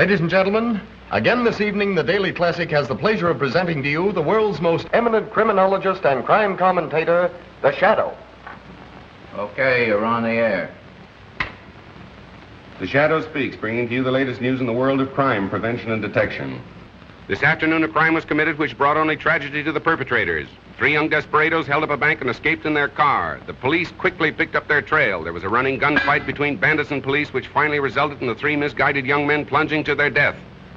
Ladies and gentlemen, again this evening, the Daily Classic has the pleasure of presenting to you the world's most eminent criminologist and crime commentator, The Shadow. Okay, you're on the air. The Shadow speaks, bringing to you the latest news in the world of crime, prevention, and detection. This afternoon, a crime was committed which brought only tragedy to the perpetrators. 3 young desperados held up a bank and escaped in their car. The police quickly picked up their trail. There was a running gunfight between bandits and police, which finally resulted in the 3 misguided young men plunging to their death.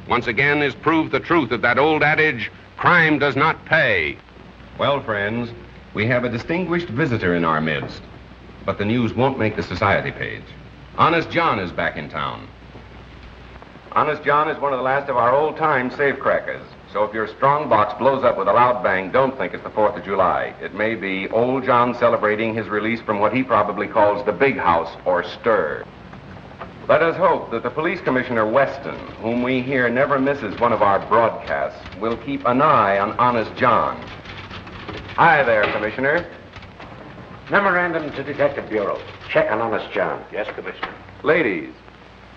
Once again is proved the truth of that old adage, crime does not pay. Well, friends, we have a distinguished visitor in our midst, but the news won't make the society page. Honest John is back in town. Honest John is one of the last of our old-time safecrackers. So if your strong box blows up with a loud bang, don't think it's the 4th of July. It may be old John celebrating his release from what he probably calls the big house or stir. Let us hope that the police commissioner Weston, whom we hear never misses one of our broadcasts, will keep an eye on Honest John. Hi there, Commissioner. Memorandum to Detective Bureau. Check on Honest John. Yes, Commissioner. Ladies,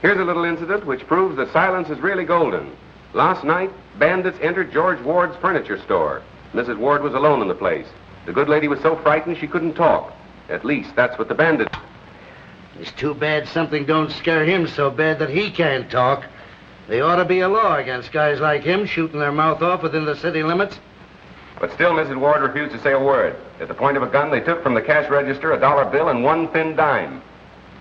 here's a little incident which proves that silence is really golden. Last night, bandits entered George Ward's furniture store. Mrs. Ward was alone in the place. The good lady was so frightened she couldn't talk. At least, that's what the bandits... It's too bad something don't scare him so bad that he can't talk. There ought to be a law against guys like him shooting their mouth off within the city limits. But still, Mrs. Ward refused to say a word. At the point of a gun, they took from the cash register a $1 bill and 1 thin dime.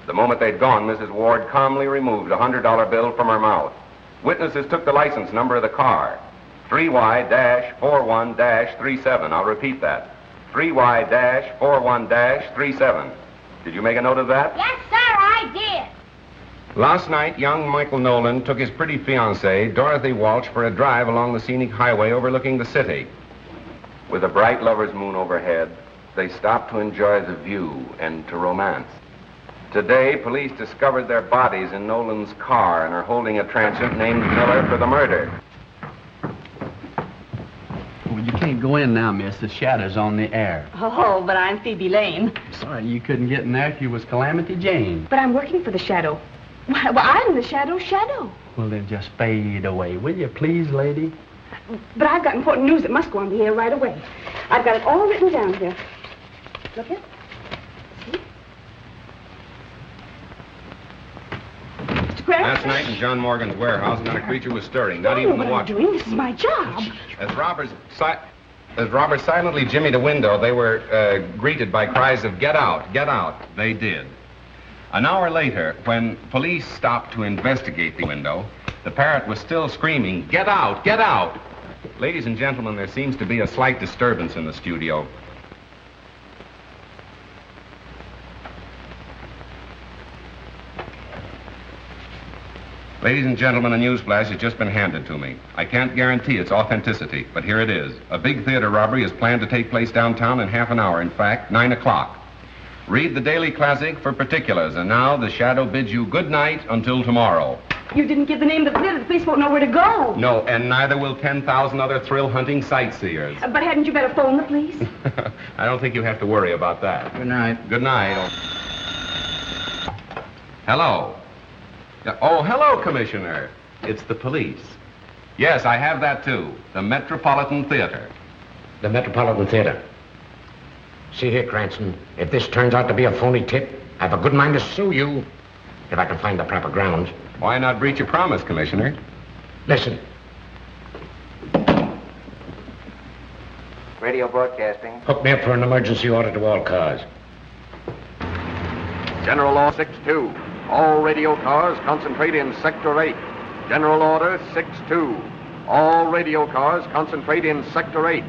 The moment they'd gone, Mrs. Ward calmly removed a $100 bill from her mouth. Witnesses took the license number of the car, 3Y-41-37. I'll repeat that, 3Y-41-37. Did you make a note of that? Yes, sir, I did. Last night, young Michael Nolan took his pretty fiancée, Dorothy Walsh, for a drive along the scenic highway overlooking the city. With a bright lover's moon overhead, they stopped to enjoy the view and to romance. Today, police discovered their bodies in Nolan's car and are holding a transient named Miller for the murder. Well, you can't go in now, miss. The Shadow's on the air. Oh, but I'm Phoebe Lane. Sorry you couldn't get in there if you was Calamity Jane. But I'm working for the Shadow. Well, I'm the Shadow. Well, then just fade away, will you, please, lady? But I've got important news that must go on the air right away. I've got it all written down here. Look here. Last night in John Morgan's warehouse, not a creature was stirring, not even the watch. What I'm doing? This is my job. As robbers silently jimmied a window, they were greeted by cries of, "Get out, get out." They did. An hour later, when police stopped to investigate the window, the parrot was still screaming, "Get out, get out." Ladies and gentlemen, there seems to be a slight disturbance in the studio. Ladies and gentlemen, a newsflash has just been handed to me. I can't guarantee its authenticity, but here it is. A big theater robbery is planned to take place downtown in half an hour. In fact, 9 o'clock. Read the Daily Classic for particulars. And now, the Shadow bids you good night until tomorrow. You didn't give the name of the theater. The police won't know where to go. No, and neither will 10,000 other thrill-hunting sightseers. But hadn't you better phone the police? I don't think you have to worry about that. Good night. Good night. Hello. Oh, hello, Commissioner. It's the police. Yes, I have that, too. The Metropolitan Theater. The Metropolitan Theater. See here, Cranston, if this turns out to be a phony tip, I have a good mind to sue you, if I can find the proper grounds. Why not breach your promise, Commissioner? Listen. Radio broadcasting. Hook me up for an emergency order to all cars. General Law 6-2. All radio cars concentrate in Sector 8. General Order 6-2. All radio cars concentrate in Sector 8.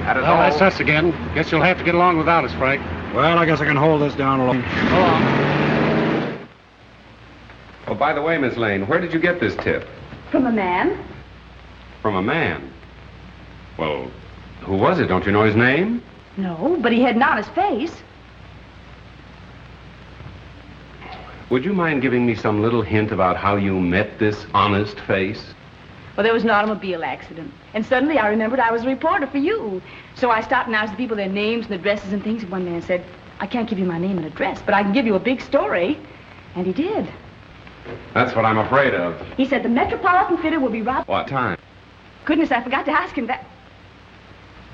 That is all. That's us again. Guess you'll have to get along without us, Frank. Well, I guess I can hold this down alone. Go on. Oh, by the way, Miss Lane, where did you get this tip? From a man. From a man? Well, who was it? Don't you know his name? No, but he had an honest face. Would you mind giving me some little hint about how you met this honest face? Well, there was an automobile accident. And suddenly I remembered I was a reporter for you. So I stopped and asked the people their names and addresses and things. And one man said, "I can't give you my name and address, but I can give you a big story." And he did. That's what I'm afraid of. He said the Metropolitan Theater will be robbed. What time? Goodness, I forgot to ask him that.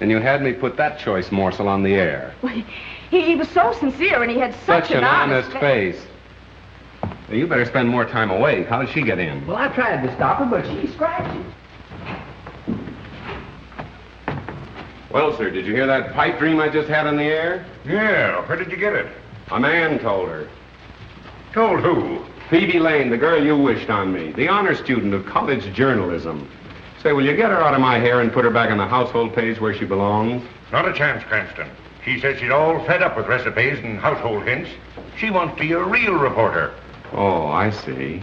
And you had me put that choice morsel on the air. Well, he was so sincere, and he had such an honest face. Well, you better spend more time awake. How did she get in? Well, I tried to stop her, but she scratched it. Well, sir, did you hear that pipe dream I just had on the air? Yeah, where did you get it? A man told her. Told who? Phoebe Lane, the girl you wished on me, the honor student of college journalism. Say, will you get her out of my hair and put her back on the household page where she belongs? Not a chance, Cranston. She says she's all fed up with recipes and household hints. She wants to be a real reporter. Oh, I see.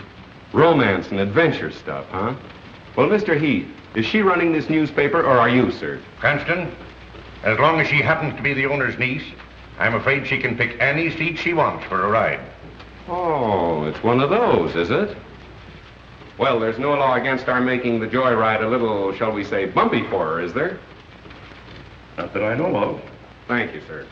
Romance and adventure stuff, huh? Well, Mr. Heath, is she running this newspaper or are you, sir? Cranston, as long as she happens to be the owner's niece, I'm afraid she can pick any seat she wants for a ride. Oh, it's one of those, is it? Well, there's no law against our making the joyride a little, shall we say, bumpy for her, is there? Not that I know of. Thank you, sir.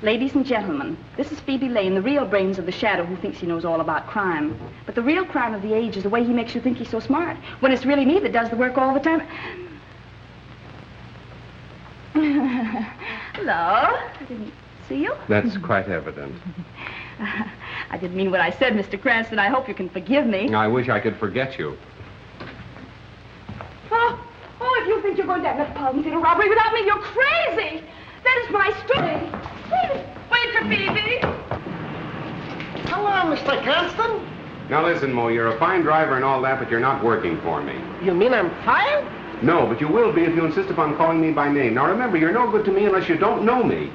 Ladies and gentlemen, this is Phoebe Lane, the real brains of the shadow who thinks he knows all about crime. But the real crime of the age is the way he makes you think he's so smart, when it's really me that does the work all the time. Hello. I didn't see you. That's quite evident. I didn't mean what I said, Mr. Cranston. I hope you can forgive me. I wish I could forget you. Oh, if you think you're going to have Metropolitan Theater robbery without me, you're crazy. That is my story. Wait for Phoebe. Hello, Mr. Cranston. Now listen, Mo, you're a fine driver and all that, but you're not working for me. You mean I'm fired? No, but you will be if you insist upon calling me by name. Now remember, you're no good to me unless you don't know me.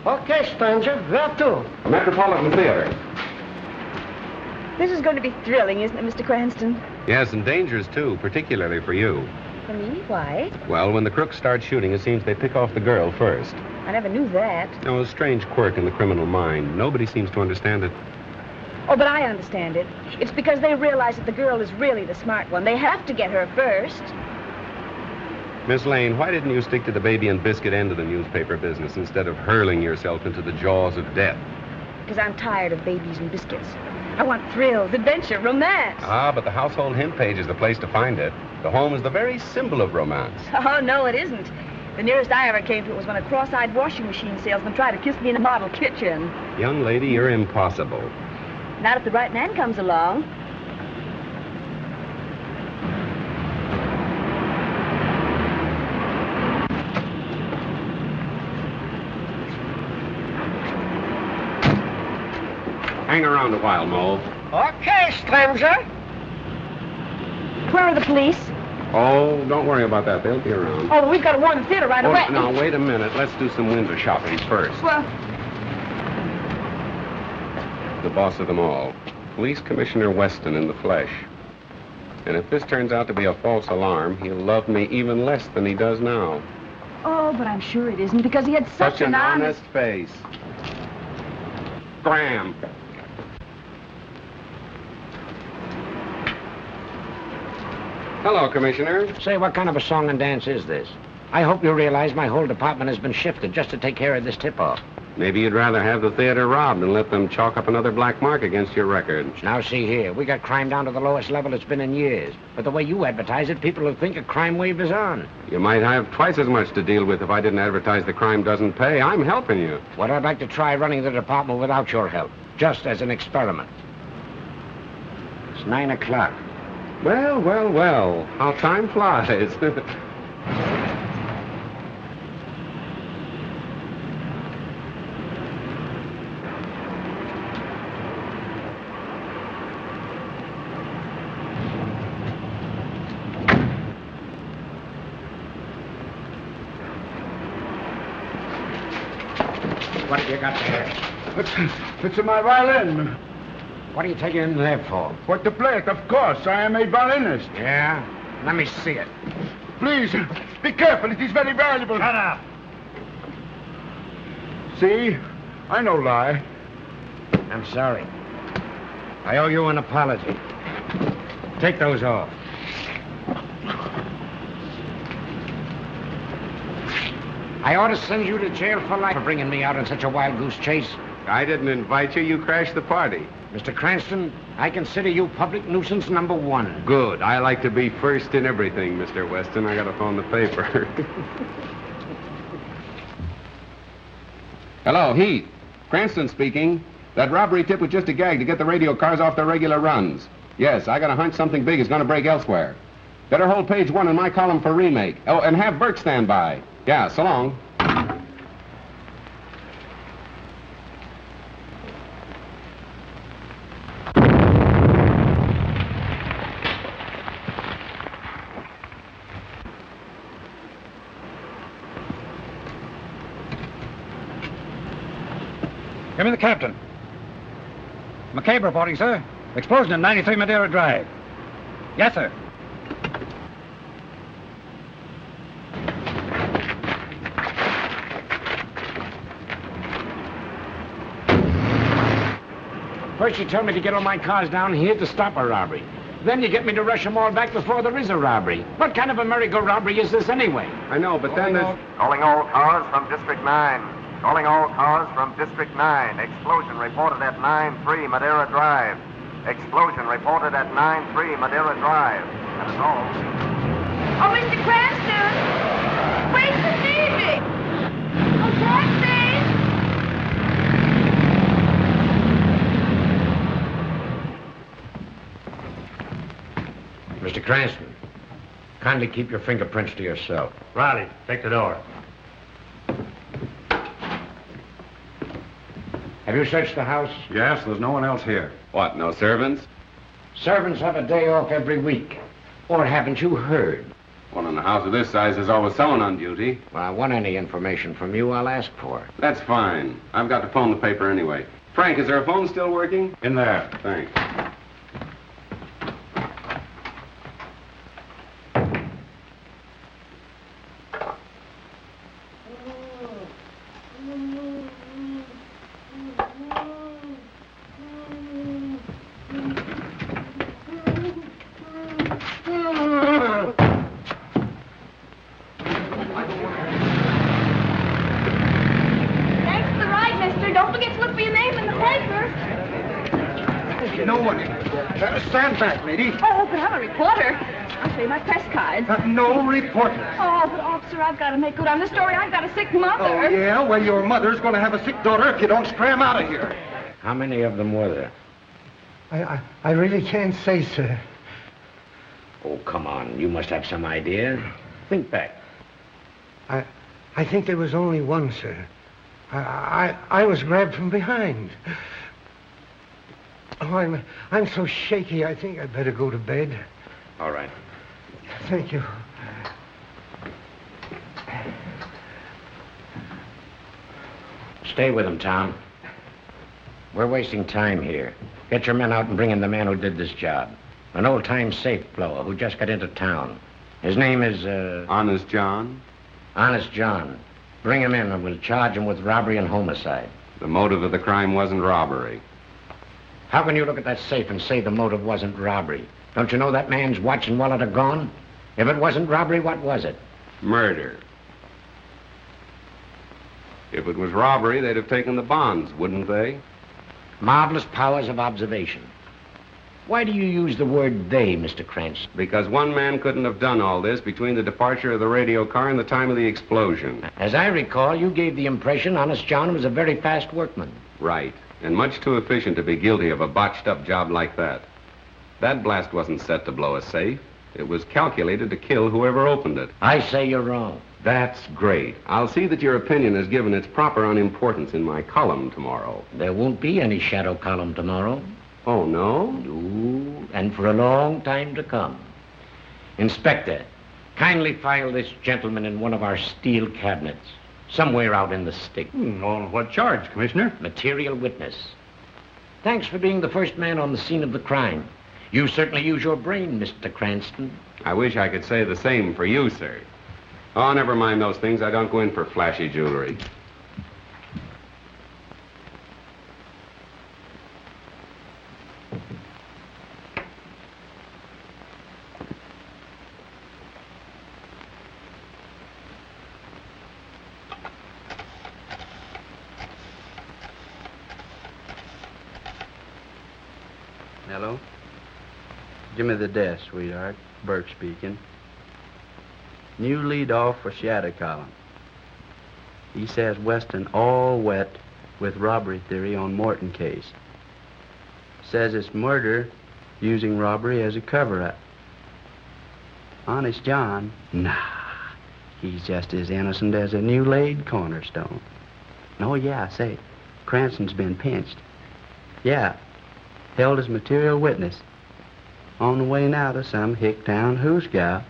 Okay, stranger. Where to? Metropolitan Theater. This is going to be thrilling, isn't it, Mr. Cranston? Yes, and dangerous, too, particularly for you. For me? Why? Well, when the crooks start shooting, it seems they pick off the girl first. I never knew that. No, a strange quirk in the criminal mind. Nobody seems to understand it. Oh, but I understand it. It's because they realize that the girl is really the smart one. They have to get her first. Miss Lane, why didn't you stick to the baby and biscuit end of the newspaper business instead of hurling yourself into the jaws of death? Because I'm tired of babies and biscuits. I want thrills, adventure, romance. Ah, but the household hint page is the place to find it. The home is the very symbol of romance. Oh, no, it isn't. The nearest I ever came to it was when a cross-eyed washing machine salesman tried to kiss me in a model kitchen. Young lady, you're impossible. Not if the right man comes along. Hang around a while, Mo. Okay, stranger. Where are the police? Oh, don't worry about that. They'll be around. Oh, well, we've got to warn the theater right away. Now, wait a minute. Let's do some window shopping first. Well, The boss of them all. Police Commissioner Weston in the flesh. And if this turns out to be a false alarm, he'll love me even less than he does now. oh, but I'm sure it isn't because he had such an honest face. Graham. Hello, Commissioner. Say, what kind of a song and dance is this? I hope you realize my whole department has been shifted just to take care of this tip-off. Maybe you'd rather have the theater robbed and let them chalk up another black mark against your record. Now, see here. We got crime down to the lowest level it's been in years. But the way you advertise it, people will think a crime wave is on. You might have twice as much to deal with if I didn't advertise the crime doesn't pay. I'm helping you. Well, I'd like to try running the department without your help, just as an experiment. It's 9 o'clock. Well, well, well. How time flies. What have you got there? It's my violin. What are you taking in there for? What to play it, of course. I am a violinist. Yeah? Let me see it. Please, be careful. It is very valuable. Shut up. See? I no lie. I'm sorry. I owe you an apology. Take those off. I ought to send you to jail for life for bringing me out on such a wild goose chase. I didn't invite you. You crashed the party. Mr. Cranston, I consider you public nuisance number 1. Good. I like to be first in everything, Mr. Weston. I gotta phone the paper. Hello, Heath. Cranston speaking. That robbery tip was just a gag to get the radio cars off their regular runs. Yes, I got a hunch something big is gonna break elsewhere. Better hold page 1 in my column for remake. Oh, and have Burke stand by. Yeah, so long. Give me the captain. McCabe reporting, sir. Explosion in 93 Madeira Drive. Yes, sir. First you tell me to get all my cars down here to stop a robbery. Then you get me to rush them all back before there is a robbery. What kind of a merry-go-robbery is this anyway? I know, but then there's... Calling all cars from District 9. Calling all cars from District 9. Explosion reported at 9-3 Madeira Drive. Explosion reported at 9-3 Madeira Drive. That is all. Oh, Mr. Cranston! Wait for Phoebe! Oh, taxi! Mr. Cranston, kindly keep your fingerprints to yourself. Riley, take the door. Have you searched the house? Yes, there's no one else here. What, no servants? Servants have a day off every week. Or haven't you heard? Well, in a house of this size, there's always someone on duty. Well, I want any information from you, I'll ask for it. That's fine. I've got to phone the paper anyway. Frank, is there a phone still working? In there. Thanks. Stand back, lady. Oh, but I'm a reporter. I'll show you my press cards. No reporter. Oh, but officer, I've got to make good on the story. I've got a sick mother. Oh, yeah? Well, your mother's going to have a sick daughter if you don't scram out of here. How many of them were there? I really can't say, sir. Oh, come on. You must have some idea. Think back. I think there was only one, sir. I was grabbed from behind. Oh, I'm so shaky, I think I'd better go to bed. All right. Thank you. Stay with him, Tom. We're wasting time here. Get your men out and bring in the man who did this job. An old-time safe blower who just got into town. His name is, Honest John? Honest John. Bring him in and we'll charge him with robbery and homicide. The motive of the crime wasn't robbery. How can you look at that safe and say the motive wasn't robbery? Don't you know that man's watch and wallet are gone? If it wasn't robbery, what was it? Murder. If it was robbery, they'd have taken the bonds, wouldn't they? Marvelous powers of observation. Why do you use the word they, Mr. Cranston? Because one man couldn't have done all this between the departure of the radio car and the time of the explosion. As I recall, you gave the impression Honest John was a very fast workman. Right. And much too efficient to be guilty of a botched-up job like that. That blast wasn't set to blow a safe. It was calculated to kill whoever opened it. I say you're wrong. That's great. I'll see that your opinion is given its proper unimportance in my column tomorrow. There won't be any shadow column tomorrow. Oh, no? No, and for a long time to come. Inspector, kindly file this gentleman in one of our steel cabinets. Somewhere out in the stick. On what charge, Commissioner? Material witness. Thanks for being the first man on the scene of the crime. You certainly use your brain, Mr. Cranston. I wish I could say the same for you, sir. Oh, never mind those things. I don't go in for flashy jewelry. Hello? Give me the desk, sweetheart. Burke speaking. New lead off for Shadow Column. He says Weston all wet with robbery theory on Morton case. Says it's murder using robbery as a cover-up. Honest John? Nah. He's just as innocent as a new laid cornerstone. Oh, yeah, say, Cranston's been pinched. Yeah, held as material witness. On the way now to some hick-town hoosgow.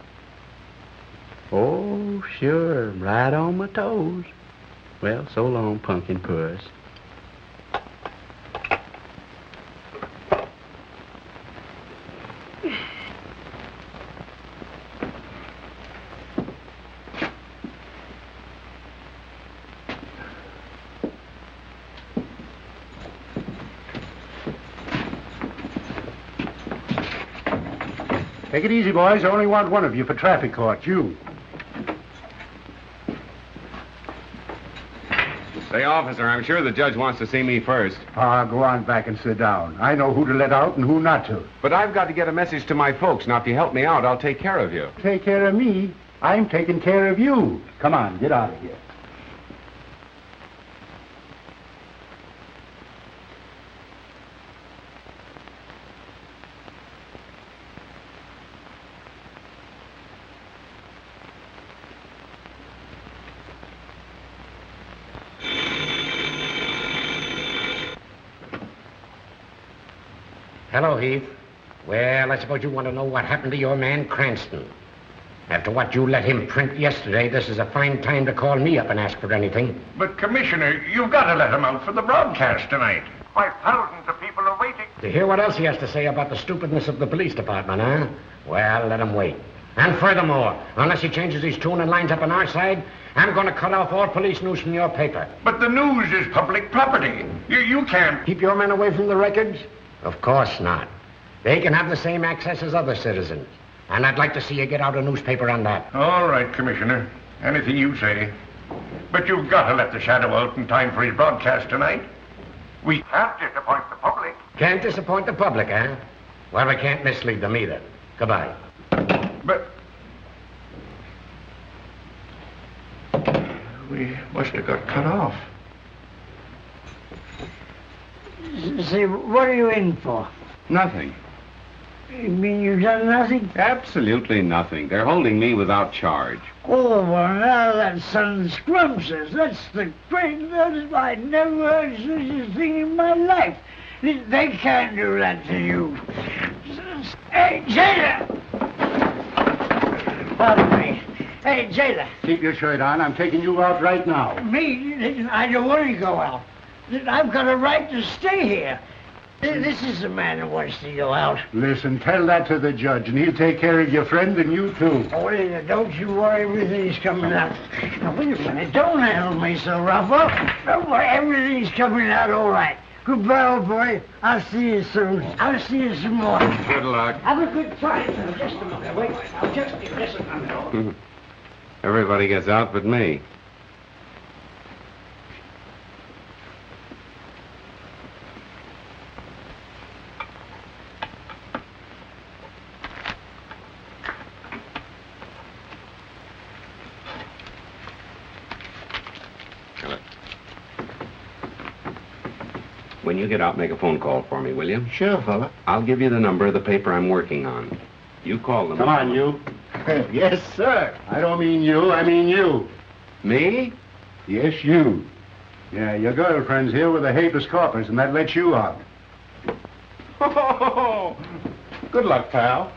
Oh, sure, right on my toes. Well, so long, pumpkin puss. Take it easy, boys. I only want one of you for traffic court. You. Say, officer, I'm sure the judge wants to see me first. Go on back and sit down. I know who to let out and who not to. But I've got to get a message to my folks. Now, if you help me out, I'll take care of you. Take care of me? I'm taking care of you. Come on, get out of here. Hello, Heath. Well, I suppose you want to know what happened to your man Cranston. After what you let him print yesterday, this is a fine time to call me up and ask for anything. But, Commissioner, you've got to let him out for the broadcast tonight. Why, thousands of people are waiting. To hear what else he has to say about the stupidness of the police department, huh? Well, let him wait. And furthermore, unless he changes his tune and lines up on our side, I'm going to cut off all police news from your paper. But the news is public property. You can't... Keep your men away from the records? Of course not. They can have the same access as other citizens. And I'd like to see you get out a newspaper on that. All right, Commissioner. Anything you say. But you've got to let the Shadow out in time for his broadcast tonight. We can't disappoint the public. Can't disappoint the public, eh? Well, we can't mislead them either. Goodbye. But... we must have got cut off. Say, what are you in for? Nothing. You mean you've done nothing? Absolutely nothing. They're holding me without charge. Oh, well, now that sounds scrumptious. That's the greatest. I never heard such a thing in my life. They can't do that to you. Hey, jailer! Pardon me. Hey, jailer. Keep your shirt on. I'm taking you out right now. Me? I don't want to go out. I've got a right to stay here. This is the man who wants to go out. Listen, tell that to the judge, and he'll take care of your friend and you, too. Oh, don't you worry. Everything's coming out. Now, wait a minute. Don't handle me so rough. Oh, don't worry. Everything's coming out all right. Goodbye, old boy. I'll see you soon. I'll see you some more. Good luck. Have a good time. Just a minute. Wait. I'll just be listening a minute. Everybody gets out but me. When you get out, make a phone call for me, will you? Sure, fella. I'll give you the number of the paper I'm working on. You call them. Come on, you. Yes, sir. I don't mean you, I mean you. Me? Yes, you. Yeah, your girlfriend's here with a habeas corpus, and that lets you out. Oh, good luck, pal.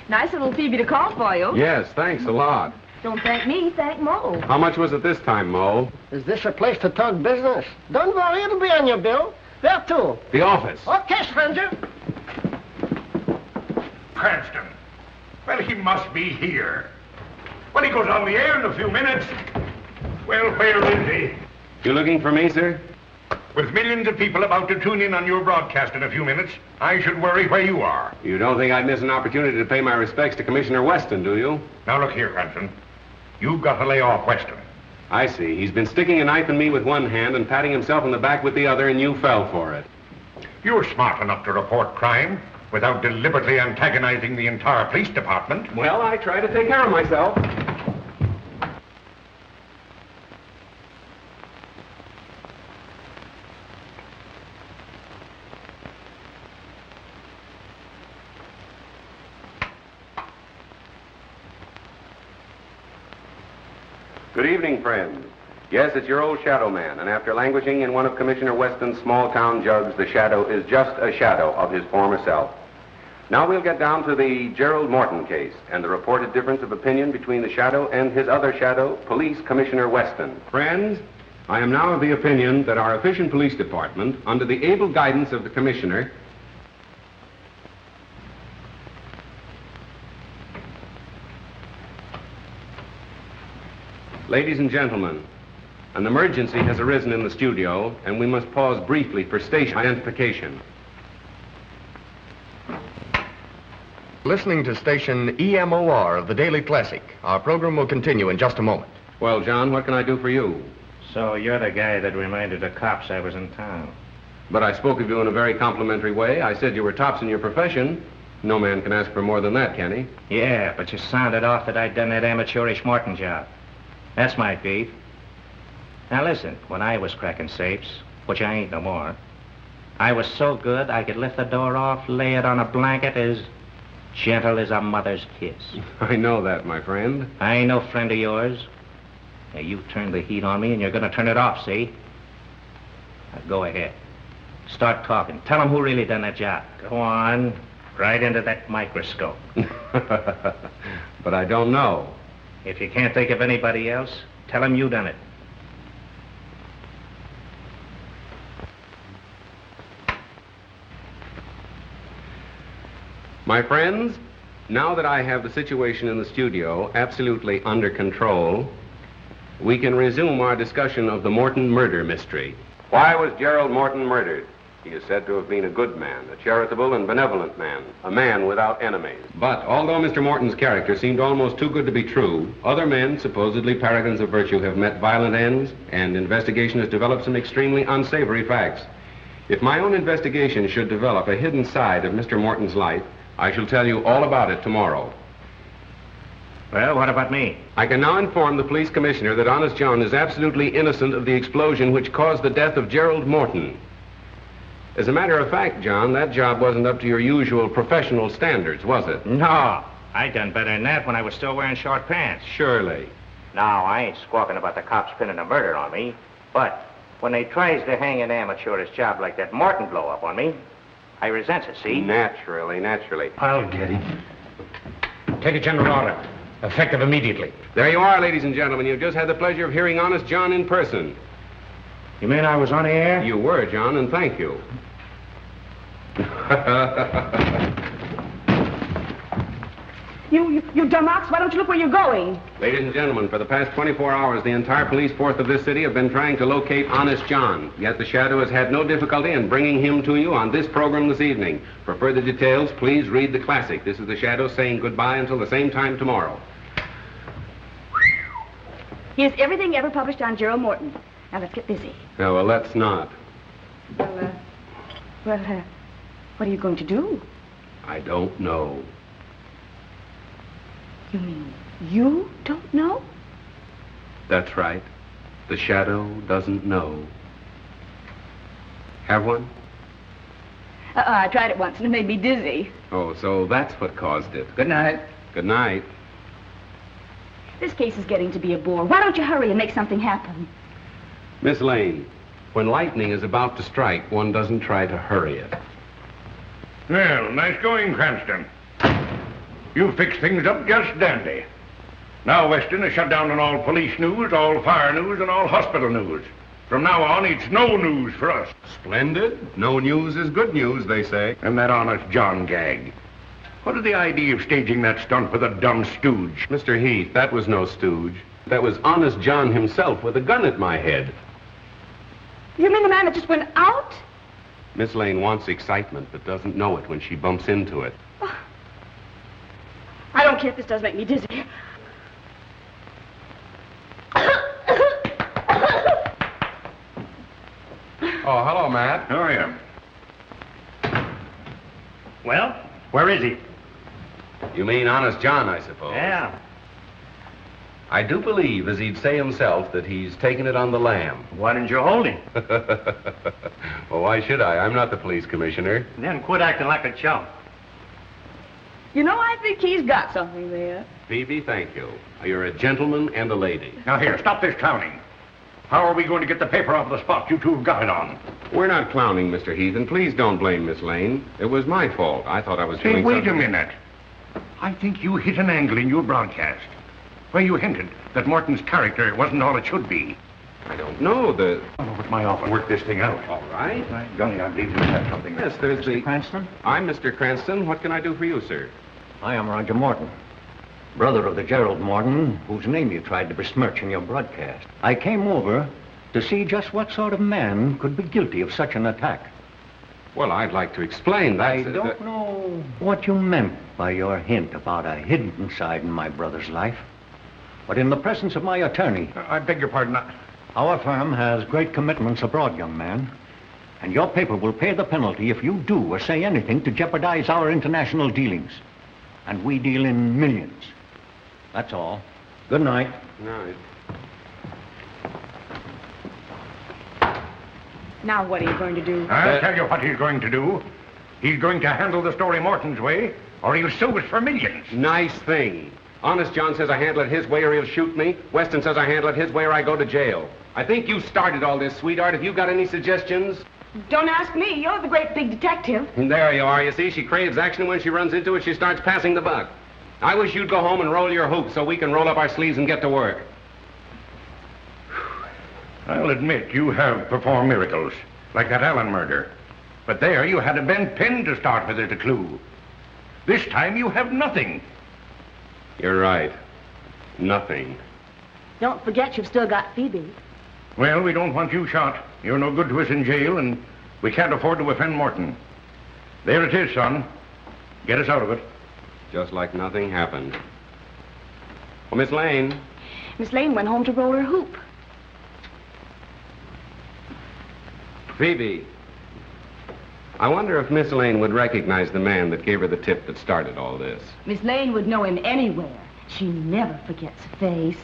Nice little Phoebe to call for you. yes, thanks a lot. Don't thank me, thank Mo. How much was it this time, Mo? Is this a place to talk business? Don't worry, it'll be on your bill. There, too. The office. Okay, stranger. Cranston. Well, he must be here. Well, he goes on the air in a few minutes. Well, where is he? You looking for me, sir? With millions of people about to tune in on your broadcast in a few minutes, I should worry where you are. You don't think I'd miss an opportunity to pay my respects to Commissioner Weston, do you? Now, look here, Cranston. You've got to lay off Weston. I see. He's been sticking a knife in me with one hand and patting himself in the back with the other, and you fell for it. You're smart enough to report crime without deliberately antagonizing the entire police department. Well, I try to take care of myself. Good evening, friends. Yes, it's your old shadow man, and after languishing in one of Commissioner Weston's small-town jugs, the shadow is just a shadow of his former self. Now we'll get down to the Gerald Morton case and the reported difference of opinion between the shadow and his other shadow, Police Commissioner Weston. Friends, I am now of the opinion that our efficient police department, under the able guidance of the Commissioner, Ladies and gentlemen, an emergency has arisen in the studio, and we must pause briefly for station identification. Listening to station EMOR of the Daily Classic. Our program will continue in just a moment. Well, John, what can I do for you? So you're the guy that reminded the cops I was in town. But I spoke of you in a very complimentary way. I said you were tops in your profession. No man can ask for more than that, can he? Yeah, but you sounded off that I'd done that amateurish Morton job. That's my beat. Now listen, when I was cracking safes, which I ain't no more, I was so good I could lift the door off, lay it on a blanket as gentle as a mother's kiss. I know that, my friend. I ain't no friend of yours. Now, you turned the heat on me, and you're gonna turn it off, see? Now, go ahead. Start talking. Tell them who really done that job. Go on. Right into that microscope. But I don't know. If you can't think of anybody else, tell them you done it. My friends, now that I have the situation in the studio absolutely under control, we can resume our discussion of the Morton murder mystery. Why was Gerald Morton murdered? He is said to have been a good man, a charitable and benevolent man, a man without enemies. But although Mr. Morton's character seemed almost too good to be true, other men, supposedly paragons of virtue, have met violent ends, and investigation has developed some extremely unsavory facts. If my own investigation should develop a hidden side of Mr. Morton's life, I shall tell you all about it tomorrow. Well, what about me? I can now inform the police commissioner that Honest John is absolutely innocent of the explosion which caused the death of Gerald Morton. As a matter of fact, John, that job wasn't up to your usual professional standards, was it? No, I done better than that when I was still wearing short pants. Surely. Now, I ain't squawking about the cops pinning a murder on me, but when they tries to hang an amateurish job like that Morton blow up on me, I resents it, see? Naturally, naturally. I'll get him. Take a general order. Effective immediately. There you are, ladies and gentlemen. You've just had the pleasure of hearing Honest John in person. You mean I was on the air? You were, John, and thank you. You dumb ox, why don't you look where you're going? Ladies and gentlemen, for the past 24 hours, the entire police force of this city have been trying to locate Honest John. Yet the Shadow has had no difficulty in bringing him to you on this program this evening. For further details, please read the classic. This is the Shadow saying goodbye until the same time tomorrow. Here's everything ever published on Gerald Morton. Now, let's get busy. No, well, let's not. Well, what are you going to do? I don't know. You mean you don't know? That's right. The Shadow doesn't know. Have one? I tried it once and it made me dizzy. Oh, so that's what caused it. Good night. Good night. This case is getting to be a bore. Why don't you hurry and make something happen? Miss Lane, when lightning is about to strike, one doesn't try to hurry it. Well, nice going, Cranston. You fixed things up just dandy. Now Weston has shut down on all police news, all fire news, and all hospital news. From now on, it's no news for us. Splendid. No news is good news, they say. And that Honest John gag. What is the idea of staging that stunt with a dumb stooge? Mr. Heath, that was no stooge. That was Honest John himself with a gun at my head. You mean the man that just went out? Miss Lane wants excitement, but doesn't know it when she bumps into it. Oh. I don't care if this does make me dizzy. Oh, hello, Matt. How are you? Well, where is he? You mean Honest John, I suppose? Yeah. I do believe, as he'd say himself, that he's taken it on the lam. Why didn't you hold him? Well, why should I? I'm not the police commissioner. Then quit acting like a chump. You know, I think he's got something there. Phoebe, thank you. You're a gentleman and a lady. Now, here, stop this clowning. How are we going to get the paper off the spot you two have got it on? We're not clowning, Mr. Heath, and please don't blame Miss Lane. It was my fault. I thought I was Say, doing wait something. a minute. I think you hit an angle in your broadcast where you hinted that Morton's character wasn't all it should be. I don't know. I'll over to my office and work this thing out. All right. My golly, I believe you have something. Yes, there's the... Cranston? I'm Mr. Cranston. What can I do for you, sir? I am Roger Morton, brother of the Gerald Morton, whose name you tried to besmirch in your broadcast. I came over to see just what sort of man could be guilty of such an attack. Well, I'd like to explain that. I don't know what you meant by your hint about a hidden side in my brother's life. But in the presence of my attorney... I beg your pardon. Our firm has great commitments abroad, young man. And your paper will pay the penalty if you do or say anything to jeopardize our international dealings. And we deal in millions. That's all. Good night. No, Now what are you going to do? I'll tell you what he's going to do. He's going to handle the story Morton's way, or he'll sue us for millions. nice thing. Honest John says I handle it his way or he'll shoot me. Weston says I handle it his way or I go to jail. I think you started all this, sweetheart. Have you got any suggestions? Don't ask me. You're the great big detective. And there you are. You see, she craves action, and when she runs into it, she starts passing the buck. I wish you'd go home and roll your hoops so we can roll up our sleeves and get to work. I'll admit you have performed miracles, like that Allen murder. But there you had a bent pin to start with as a clue. This time you have nothing. You're right. Nothing. Don't forget you've still got Phoebe. Well, we don't want you shot. You're no good to us in jail, and we can't afford to offend Morton. There it is, son. Get us out of it. Just like nothing happened. Well, Miss Lane. Miss Lane went home to roll her hoop. Phoebe. I wonder if Miss Lane would recognize the man that gave her the tip that started all this. Miss Lane would know him anywhere. She never forgets a face.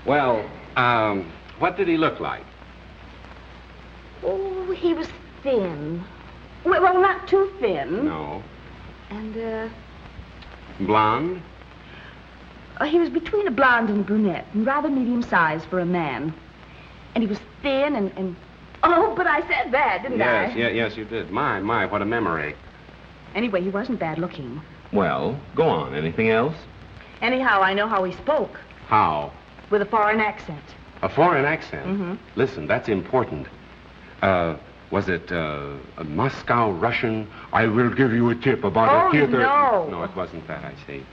Well, what did he look like? Oh, he was thin. Well, not too thin. No. And, Blonde? he was between a blonde and a brunette, and rather medium-sized for a man. And he was thin and... Oh, but I said that, didn't I? Yes, you did. My, what a memory. Anyway, he wasn't bad-looking. Well, go on. Anything else? Anyhow, I know how he spoke. How? With a foreign accent. A foreign accent? Mm-hmm. Listen, that's important. Was it a Moscow Russian? I will give you a tip about a theater. No. No, it wasn't that, I see.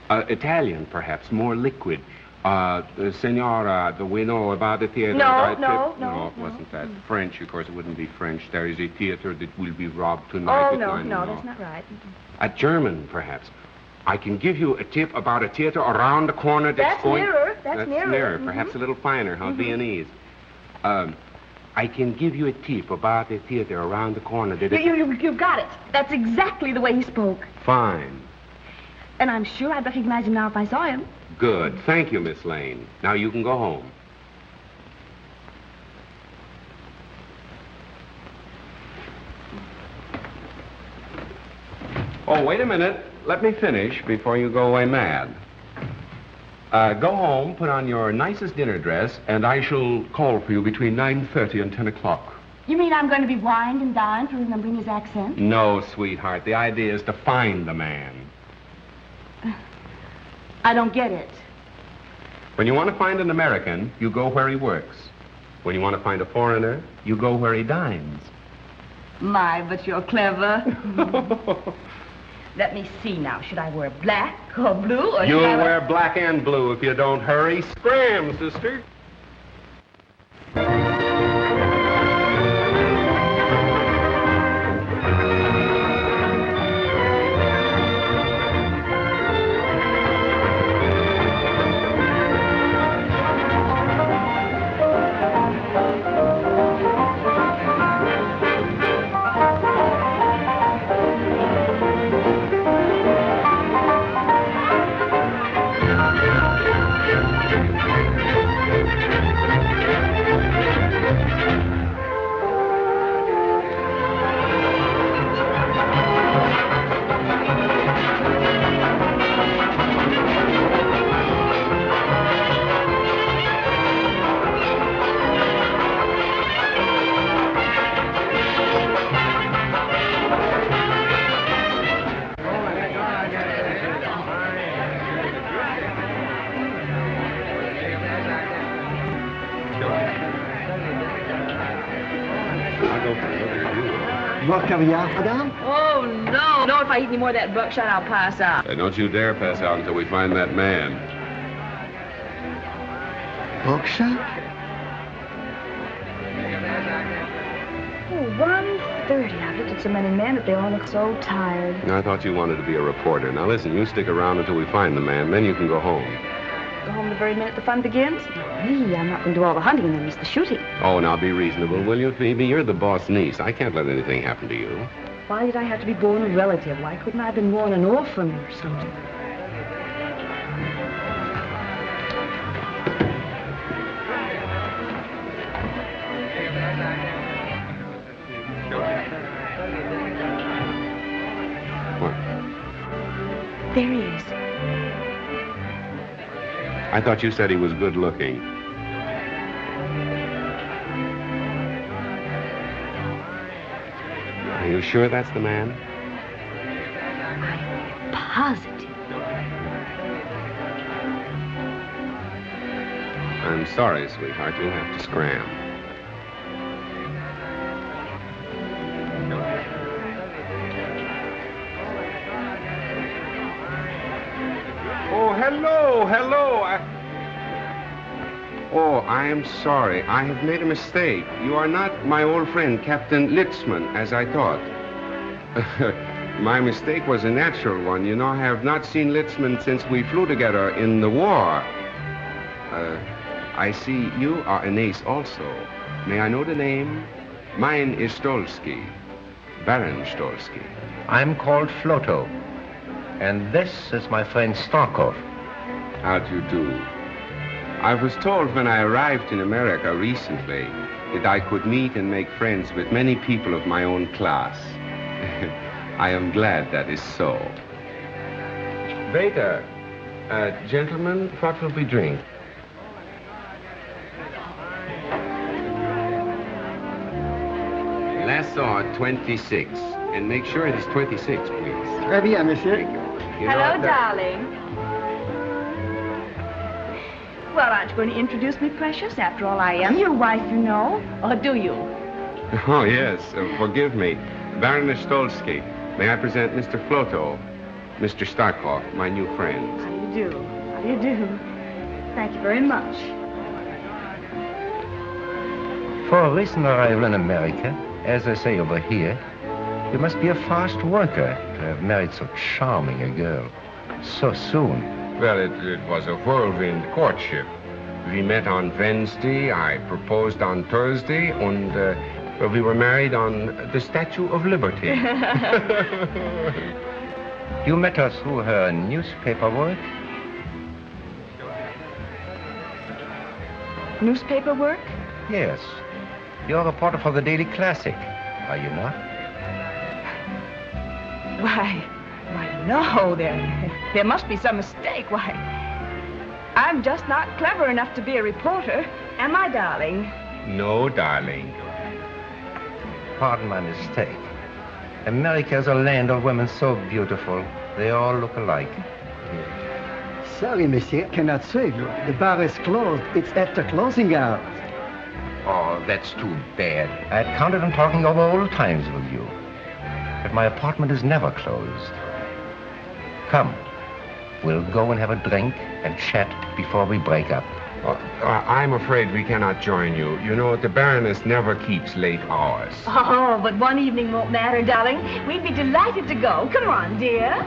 Italian, perhaps, more liquid. Senora, we know about the theater. No, it wasn't that. French, of course, it wouldn't be French. There is a theater that will be robbed tonight. Oh, no, that's not right. A German, perhaps. I can give you a tip about a theater around the corner that's going... That's nearer. Perhaps a little finer, huh? Viennese. I can give you a tip about a theater around the corner that... You've got it. That's exactly the way he spoke. Fine. And I'm sure I'd recognize him now if I saw him. Good. Thank you, Miss Lane. Now you can go home. Oh, wait a minute. Let me finish before you go away mad. Go home, put on your nicest dinner dress, and I shall call for you between 9:30 and 10 o'clock. You mean I'm going to be wined and dined for remembering his accent? No, sweetheart. The idea is to find the man. I don't get it. When you want to find an American, you go where he works. When you want to find a foreigner, you go where he dines. My, but you're clever. Let me see now. Should I wear black or blue or You'll wear black and blue if you don't hurry. Scram, sister. go for another duel. More caviar, madame? Oh, no. No, if I eat any more of that buckshot, I'll pass out. Don't you dare pass out until we find that man. Buckshot? Oh, 1:30. I've looked at so many men that they all look so tired. I thought you wanted to be a reporter. Now listen, you stick around until we find the man, then you can go home. Go home the very minute the fun begins? Me, I'm not going to do all the hunting and then miss the shooting. Oh, now be reasonable, will you, Phoebe? You're the boss niece. I can't let anything happen to you. Why did I have to be born a relative? Why couldn't I have been born an orphan or something? What? There he is. I thought you said he was good looking. Are you sure that's the man? Positive. I'm sorry, sweetheart. You'll have to scram. Oh, hello. Oh, I am sorry. I have made a mistake. You are not my old friend, Captain Litzman, as I thought. My mistake was a natural one. You know, I have not seen Litzman since we flew together in the war. I see you are an ace also. May I know the name? Mine is Stolsky, Baron Stolsky. I'm called Floto, and this is my friend Starkov. How do you do? I was told when I arrived in America recently that I could meet and make friends with many people of my own class. I am glad that is so. Waiter, gentlemen, what will we drink? Lassard 26. And make sure it is 26, please. Très bien, monsieur. Hello, darling. Well, aren't you going to introduce me, precious? After all, I am your wife, you know. Or do you? Oh, yes. Forgive me. Baroness Stolsky. May I present Mr. Floto, Mr. Starkov, my new friend. How do you do? How do you do? Thank you very much. For a recent arrival in America, as they say over here, you must be a fast worker to have married so charming a girl so soon. Well, it was a whirlwind courtship. We met on Wednesday, I proposed on Thursday, and we were married on the Statue of Liberty. You met her through her newspaper work? Newspaper work? Yes. You're a reporter for the Daily Classic, are you not? Why, no, there must be some mistake. Why, I'm just not clever enough to be a reporter, am I, darling? No, darling. Pardon my mistake. America is a land of women so beautiful. They all look alike. Sorry, monsieur, cannot serve you. The bar is closed. It's after closing hours. Oh, that's too bad. I had counted on talking over old times with you. But my apartment is never closed. Come, we'll go and have a drink and chat before we break up. I'm afraid we cannot join you. You know, the Baroness never keeps late hours. Oh, but one evening won't matter, darling. We'd be delighted to go. Come on, dear.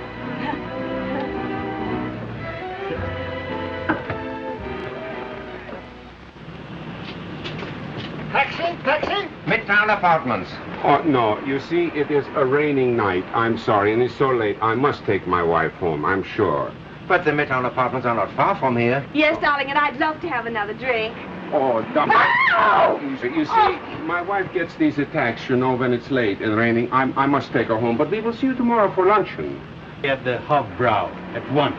Taxi? Midtown Apartments. Oh, no. You see, it is a raining night. I'm sorry, and it's so late. I must take my wife home, I'm sure. But the Midtown Apartments are not far from here. Yes, darling, and I'd love to have another drink. Oh, darling. Easy. You see, my wife gets these attacks, you know, when it's late and raining. I must take her home, but we will see you tomorrow for luncheon. At the Hofbrau at 1.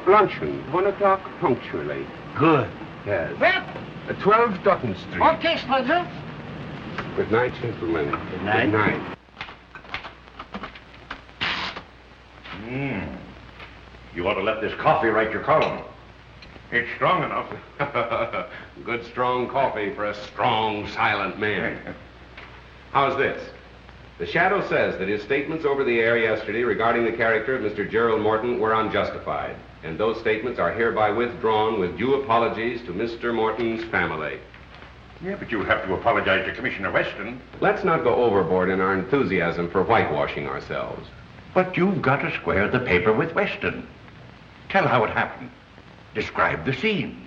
Luncheon, 1 o'clock punctually. Good. Yes. Well, 12 Dutton Street. okay, Splinter. Good night, gentlemen. Good night. Good night. You ought to let this coffee write your column. It's strong enough. Good strong coffee for a strong, silent man. How's this? The Shadow says that his statements over the air yesterday regarding the character of Mr. Gerald Morton were unjustified, and those statements are hereby withdrawn with due apologies to Mr. Morton's family. Yeah, but you'll have to apologize to Commissioner Weston. Let's not go overboard in our enthusiasm for whitewashing ourselves. But you've got to square the paper with Weston. Tell how it happened. Describe the scene.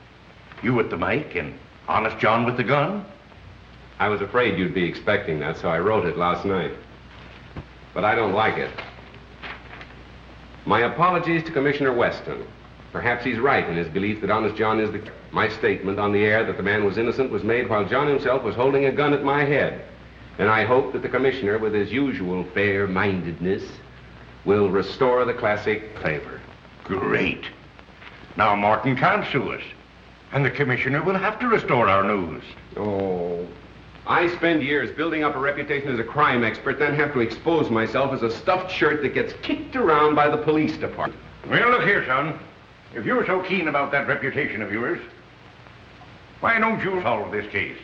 You with the mic and Honest John with the gun. I was afraid you'd be expecting that, so I wrote it last night. But I don't like it. My apologies to Commissioner Weston. Perhaps he's right in his belief that Honest John is the... My statement on the air that the man was innocent was made while John himself was holding a gun at my head. And I hope that the Commissioner, with his usual fair-mindedness, will restore the classic favor. Great. Now Morton can't sue us. And the Commissioner will have to restore our news. Oh, I spend years building up a reputation as a crime expert, then have to expose myself as a stuffed shirt that gets kicked around by the police department. Well, look here, son. If you're so keen about that reputation of yours, why don't you solve this case?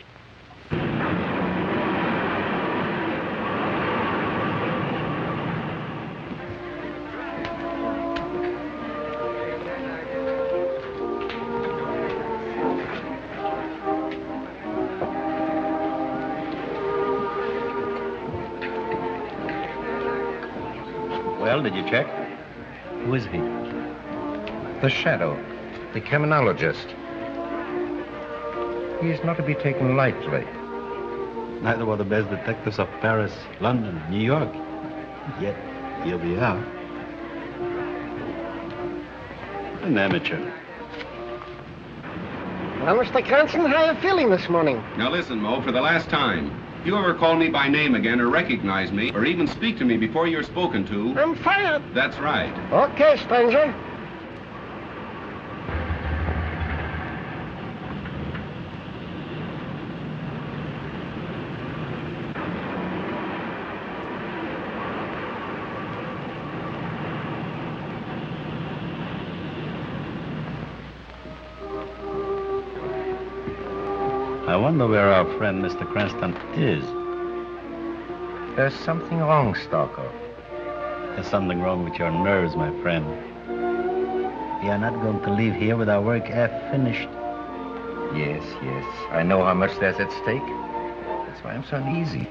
Well, did you check? Who is he? The Shadow, the criminologist. He is not to be taken lightly. Neither were the best detectives of Paris, London, New York. Yet, here we are. An amateur. Well, Mr. Cranston, how are you feeling this morning? Now listen, Mo, for the last time. If you ever call me by name again or recognize me or even speak to me before you're spoken to... I'm fired. That's right. Okay, stranger. I wonder where our friend Mr. Cranston is. There's something wrong, Stalker. There's something wrong with your nerves, my friend. We are not going to leave here with our work half finished. Yes, yes. I know how much there's at stake. That's why I'm so uneasy.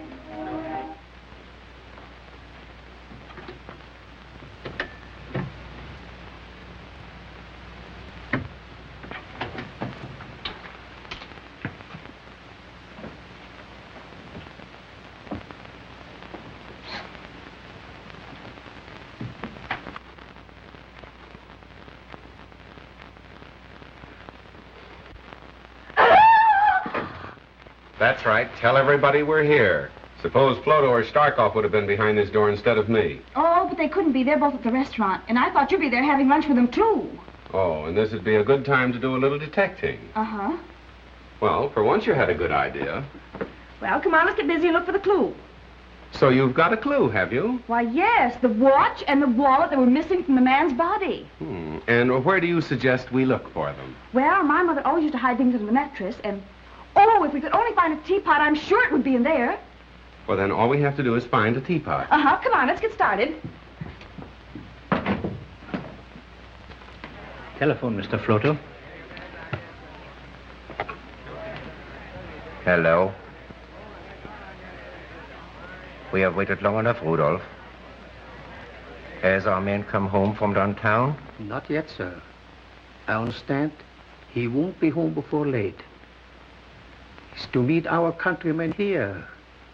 That's right. Tell everybody we're here. Suppose Floto or Starkov would have been behind this door instead of me. Oh, but they couldn't be. They're both at the restaurant. And I thought you'd be there having lunch with them, too. Oh, and this would be a good time to do a little detecting. Uh-huh. Well, for once you had a good idea. Well, come on, let's get busy and look for the clue. So you've got a clue, have you? Why, yes, the watch and the wallet that were missing from the man's body. And where do you suggest we look for them? Well, my mother always used to hide things under the mattress, and... Oh, if we could only find a teapot, I'm sure it would be in there. Well, then all we have to do is find a teapot. Uh-huh, come on, let's get started. Telephone, Mr. Floto. Hello. We have waited long enough, Rudolph. Has our man come home from downtown? Not yet, sir. I understand he won't be home before late. He's to meet our countrymen here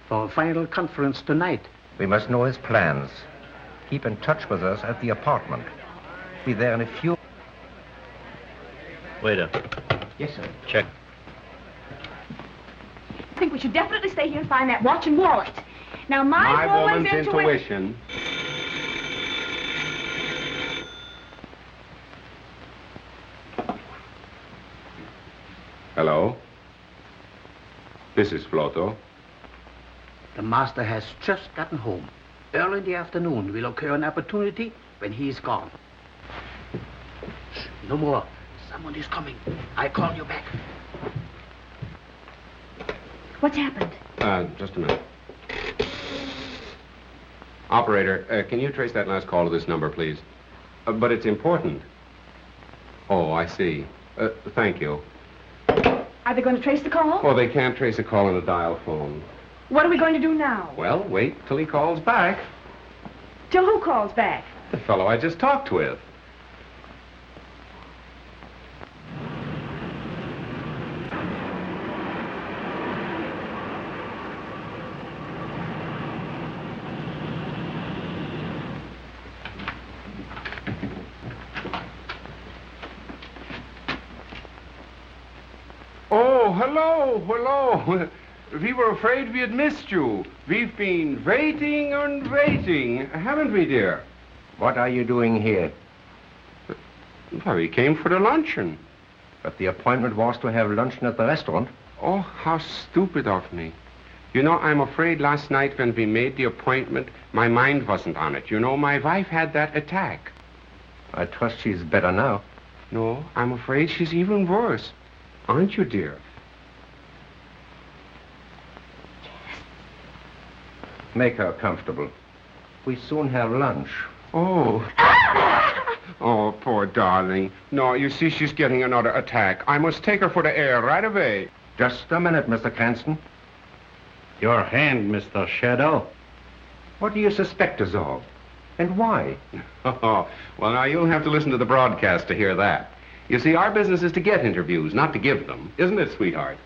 for a final conference tonight. We must know his plans. Keep in touch with us at the apartment. Be there in a few... Waiter. Yes, sir. Check. I think we should definitely stay here and find that watch and wallet. Now, my woman's intuition. Hello? This is Floto. The master has just gotten home. Early in the afternoon will occur an opportunity when he's gone. Shh, no more. Someone is coming. I call you back. What's happened? Just a minute. Operator, can you trace that last call to this number, please? But it's important. Oh, I see. Thank you. Are they going to trace the call? Oh, they can't trace a call on a dial phone. What are we going to do now? Well, wait till he calls back. Till who calls back? The fellow I just talked with. Oh, hello. We were afraid we had missed you. We've been waiting and waiting, haven't we, dear? What are you doing here? Well, we came for the luncheon. But the appointment was to have luncheon at the restaurant. Oh, how stupid of me. You know, I'm afraid last night when we made the appointment, my mind wasn't on it. You know, my wife had that attack. I trust she's better now. No, I'm afraid she's even worse. Aren't you, dear? Make her comfortable. We soon have lunch. Oh. Oh, poor darling. No, you see, she's getting another attack. I must take her for the air right away. Just a minute, Mr. Cranston. Your hand, Mr. Shadow. What do you suspect us of? And why? Oh, well, now you'll have to listen to the broadcast to hear that. You see, our business is to get interviews, not to give them. Isn't it, sweetheart?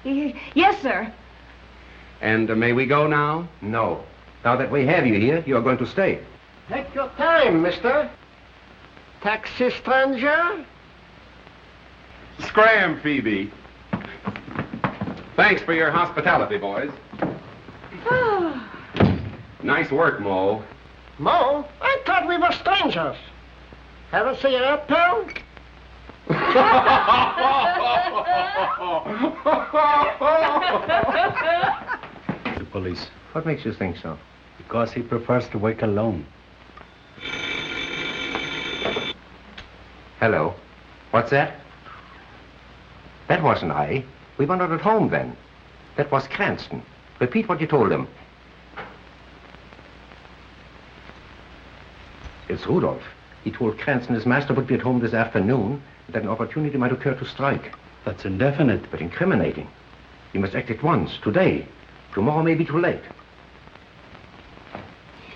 Yes, sir. And may we go now? No. Now that we have you here, you are going to stay. Take your time, mister. Taxi stranger? Scram, Phoebe. Thanks for your hospitality, boys. Nice work, Mo. Mo? I thought we were strangers. Have a cigarette, pal? The police. What makes you think so? Because he prefers to work alone. Hello. What's that? That wasn't I. We were not at home then. That was Cranston. Repeat what you told him. It's Rudolph. He told Cranston his master would be at home this afternoon, and that an opportunity might occur to strike. That's indefinite. But incriminating. He must act at once, today. Tomorrow may be too late.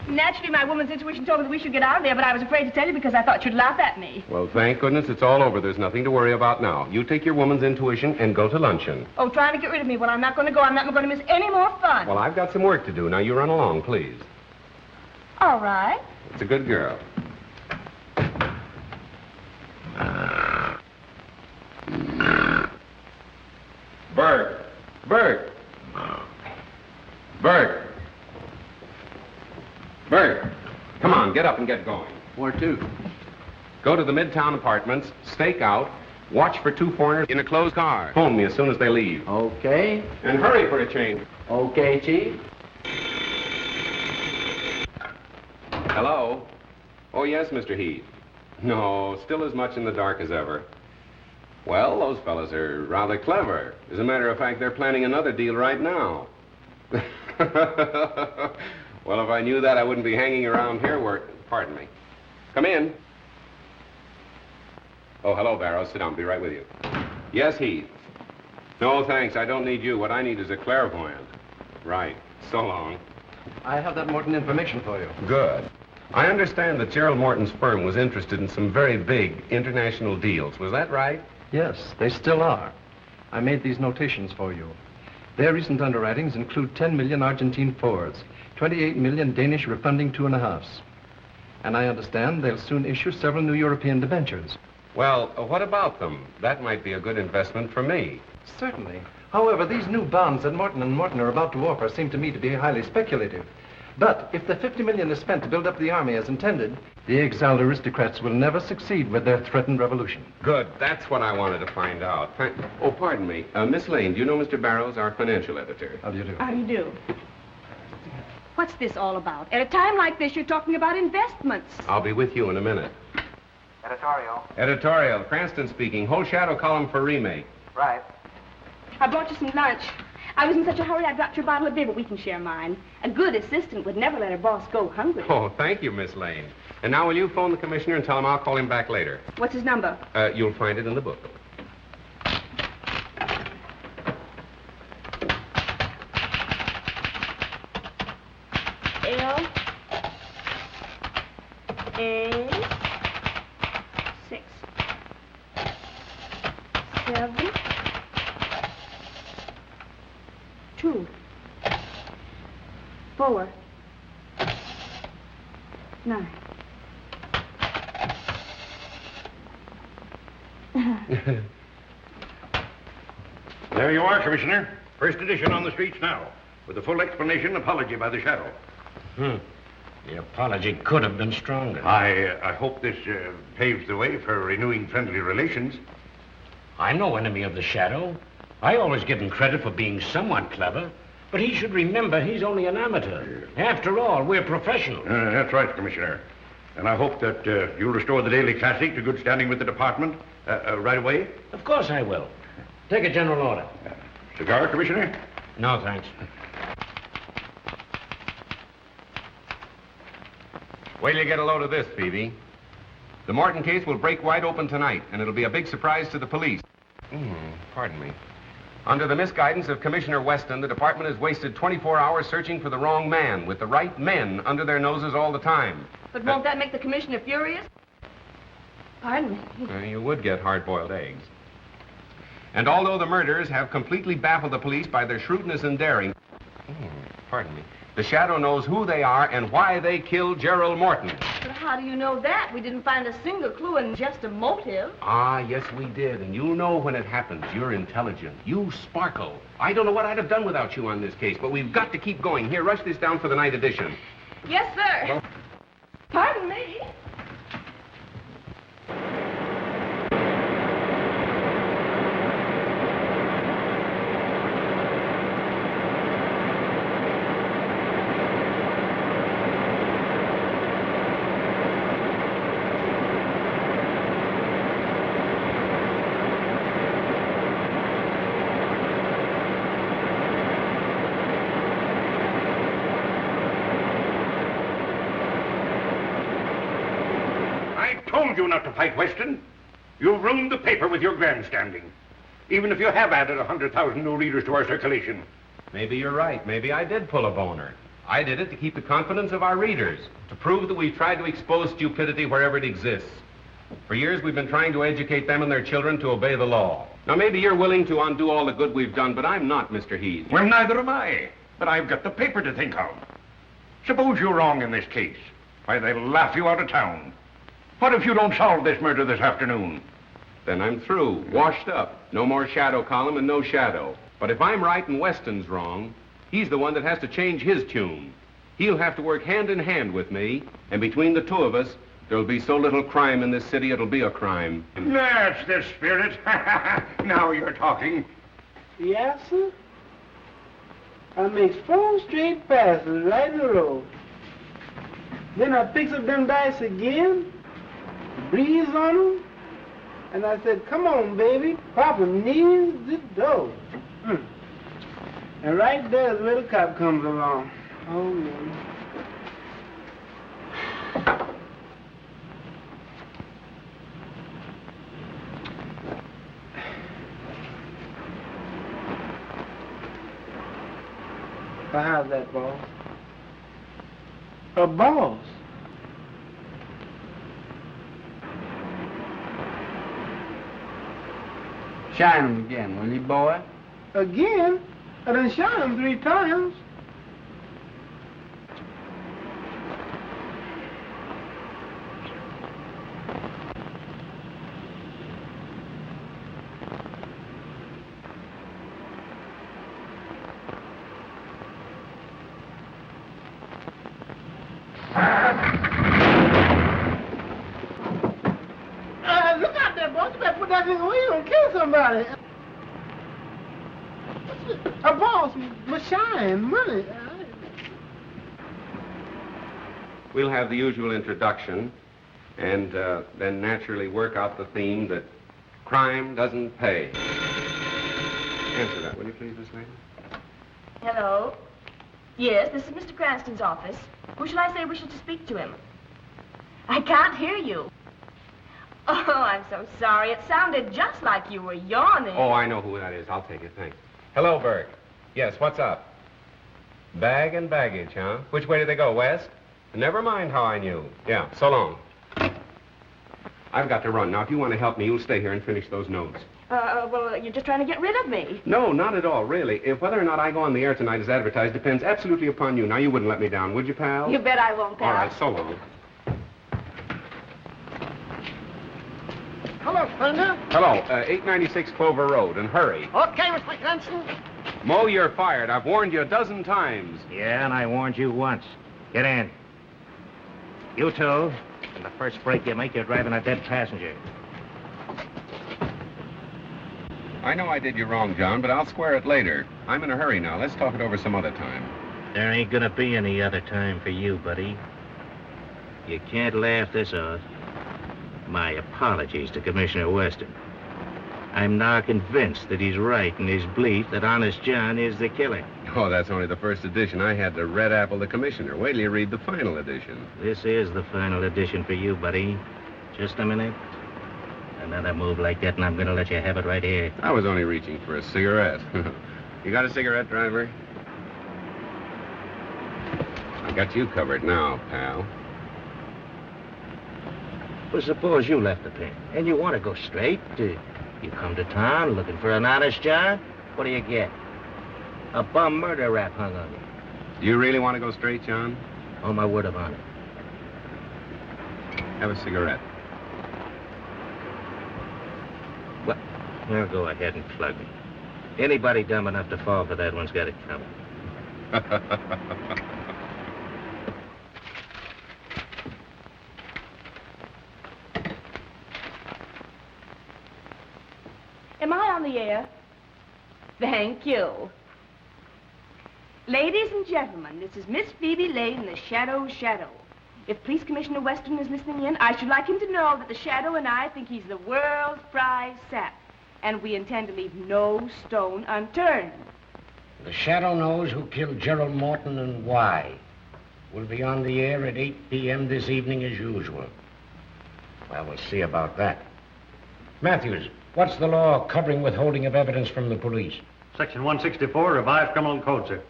Naturally, my woman's intuition told me that we should get out of there, but I was afraid to tell you because I thought you'd laugh at me. Well, thank goodness it's all over. There's nothing to worry about now. You take your woman's intuition and go to luncheon. Oh, trying to get rid of me. Well, I'm not going to go. I'm not going to miss any more fun. Well, I've got some work to do. Now, you run along, please. All right. It's a good girl. Bert! Bert! Bert! Bert! Come on, get up and get going. Where to? Go to the Midtown Apartments, stake out, watch for two foreigners in a closed car. Phone me as soon as they leave. Okay. And hurry for a change. Okay, Chief. Hello? Oh, yes, Mr. Heath. No, still as much in the dark as ever. Well, those fellas are rather clever. As a matter of fact, they're planning another deal right now. Well, if I knew that, I wouldn't be hanging around here Pardon me. Come in. Oh, hello, Barrows. Sit down. Be right with you. Yes, Heath. No, thanks. I don't need you. What I need is a clairvoyant. Right. So long. I have that Morton information for you. Good. I understand that Gerald Morton's firm was interested in some very big international deals. Was that right? Yes, they still are. I made these notations for you. Their recent underwritings include 10 million Argentine fours, 28 million Danish refunding 2.5s. And I understand they'll soon issue several new European debentures. Well, what about them? That might be a good investment for me. Certainly. However, these new bonds that Morton & Morton are about to offer seem to me to be highly speculative. But if the 50 million is spent to build up the army as intended, the exiled aristocrats will never succeed with their threatened revolution. Good. That's what I wanted to find out. Oh, pardon me. Miss Lane, do you know Mr. Barrows, our financial editor? How do you do? How do you do? What's this all about? At a time like this, you're talking about investments. I'll be with you in a minute. Editorial. Editorial. Cranston speaking. Whole shadow column for remake. Right. I brought you some lunch. I was in such a hurry I dropped your bottle of beer, but we can share mine. A good assistant would never let her boss go hungry. Oh, thank you, Miss Lane. And now will you phone the commissioner and tell him I'll call him back later? What's his number? You'll find it in the book. L A 6 7 2 4 9. There you are, Commissioner. First edition on the streets now, with a full explanation apology by the Shadow. The apology could have been stronger. I hope this paves the way for renewing friendly relations. I'm no enemy of the Shadow. I always give him credit for being somewhat clever, but he should remember he's only an amateur. After all, we're professionals. That's right, Commissioner. And I hope that you'll restore the Daily Classic to good standing with the department right away. Of course I will. Take a general order. Cigar, Commissioner? No, thanks. Wait till you get a load of this, Phoebe. The Morton case will break wide open tonight, and it'll be a big surprise to the police. Pardon me. Under the misguidance of Commissioner Weston, the department has wasted 24 hours searching for the wrong man, with the right men under their noses all the time. But won't that make the commissioner furious? Pardon me. You would get hard-boiled eggs. And although the murderers have completely baffled the police by their shrewdness and daring, pardon me, the Shadow knows who they are and why they killed Gerald Morton. But how do you know that? We didn't find a single clue and just a motive. Ah, yes, we did. And you'll know when it happens. You're intelligent. You sparkle. I don't know what I'd have done without you on this case, but we've got to keep going. Here, rush this down for the night edition. Yes, sir. Pardon me. You not to fight Weston. You've ruined the paper with your grandstanding. Even if you have added 100,000 new readers to our circulation. Maybe you're right. Maybe I did pull a boner. I did it to keep the confidence of our readers, to prove that we've tried to expose stupidity wherever it exists. For years, we've been trying to educate them and their children to obey the law. Now, maybe you're willing to undo all the good we've done, but I'm not, Mr. Heath. Well, neither am I. But I've got the paper to think of. Suppose you're wrong in this case. Why, they'll laugh you out of town. What if you don't solve this murder this afternoon? Then I'm through, washed up. No more Shadow column and no Shadow. But if I'm right and Weston's wrong, he's the one that has to change his tune. He'll have to work hand in hand with me, and between the two of us, there'll be so little crime in this city, it'll be a crime. That's the spirit. Now you're talking. Yes, sir. I makes 4 straight passes right in the road. Then I picks up them dice again, breathes on them, and I said, come on, baby, Papa needs the dough. And right there, the little cop comes along. Oh, man. Well, how's that, boss? A boss? Shine 'em again, will you, boy? Again? I done shot him 3 times. Look out there, boss. You better put that thing away. You're gonna kill somebody. A boss, but shine, money. We'll have the usual introduction, and then naturally work out the theme that crime doesn't pay. Answer that, will you please, Miss Lane? Hello? Yes, this is Mr. Cranston's office. Who shall I say wishes to speak to him? I can't hear you. Oh, I'm so sorry. It sounded just like you were yawning. Oh, I know who that is. I'll take it, thanks. Hello, Burke. Yes, what's up? Bag and baggage, huh? Which way did they go, west? Never mind how I knew. Yeah, so long. I've got to run. Now, if you want to help me, you'll stay here and finish those notes. Well, you're just trying to get rid of me. No, not at all, really. If whether or not I go on the air tonight as advertised depends absolutely upon you. Now, you wouldn't let me down, would you, pal? You bet I won't, pal. All right, so long. Hello, Thunder. Hello, 896 Clover Road, and hurry. Okay, Mr. Cranston. Mo, you're fired. I've warned you a dozen times. Yeah, and I warned you once. Get in. You two. And the first break you make, you're driving a dead passenger. I know I did you wrong, John, but I'll square it later. I'm in a hurry now. Let's talk it over some other time. There ain't gonna be any other time for you, buddy. You can't laugh this off. My apologies to Commissioner Weston. I'm now convinced that he's right in his belief that Honest John is the killer. Oh, that's only the first edition. I had to red apple the commissioner. Wait till you read the final edition. This is the final edition for you, buddy. Just a minute. Another move like that, and I'm gonna let you have it right here. I was only reaching for a cigarette. You got a cigarette, driver? I got you covered now, pal. Well, suppose you left the pen, and you want to go straight. You come to town looking for an honest job. What do you get? A bum murder rap hung on you. Do you really want to go straight, John? On my word of honor. Have a cigarette. Well, now go ahead and plug me. Anybody dumb enough to fall for that one's got it coming. Am I on the air? Thank you. Ladies and gentlemen, this is Miss Phoebe Lane, the Shadow. If Police Commissioner Weston is listening in, I should like him to know that the Shadow and I think he's the world's prize sap, and we intend to leave no stone unturned. The Shadow knows who killed Gerald Morton and why. We'll be on the air at 8 p.m. this evening as usual. Well, we'll see about that. Matthews, what's the law covering withholding of evidence from the police? Section 164, revised criminal code, sir.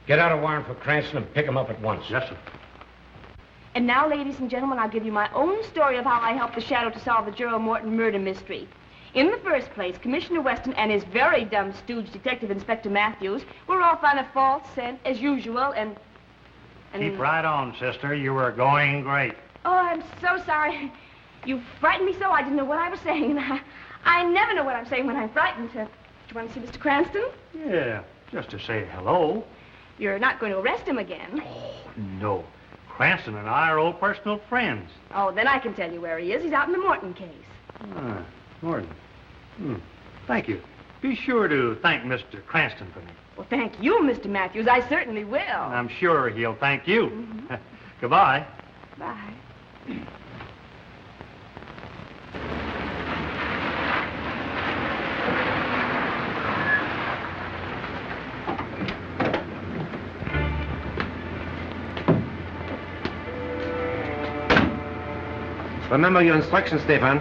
Get out a warrant for Cranston and pick him up at once. Yes, sir. And now, ladies and gentlemen, I'll give you my own story of how I helped the Shadow to solve the Gerald Morton murder mystery. In the first place, Commissioner Weston and his very dumb stooge, Detective Inspector Matthews, were off on a false scent as usual, and... Keep right on, sister. You were going great. Oh, I'm so sorry. You frightened me so I didn't know what I was saying. I never know what I'm saying when I'm frightened. Do you want to see Mr. Cranston? Yeah, just to say hello. You're not going to arrest him again. Oh, no. Cranston and I are old personal friends. Oh, then I can tell you where he is. He's out in the Morton case. Ah, Morton. Thank you. Be sure to thank Mr. Cranston for me. Well, thank you, Mr. Matthews. I certainly will. And I'm sure he'll thank you. Mm-hmm. Goodbye. Bye. Remember your instructions, Stefan.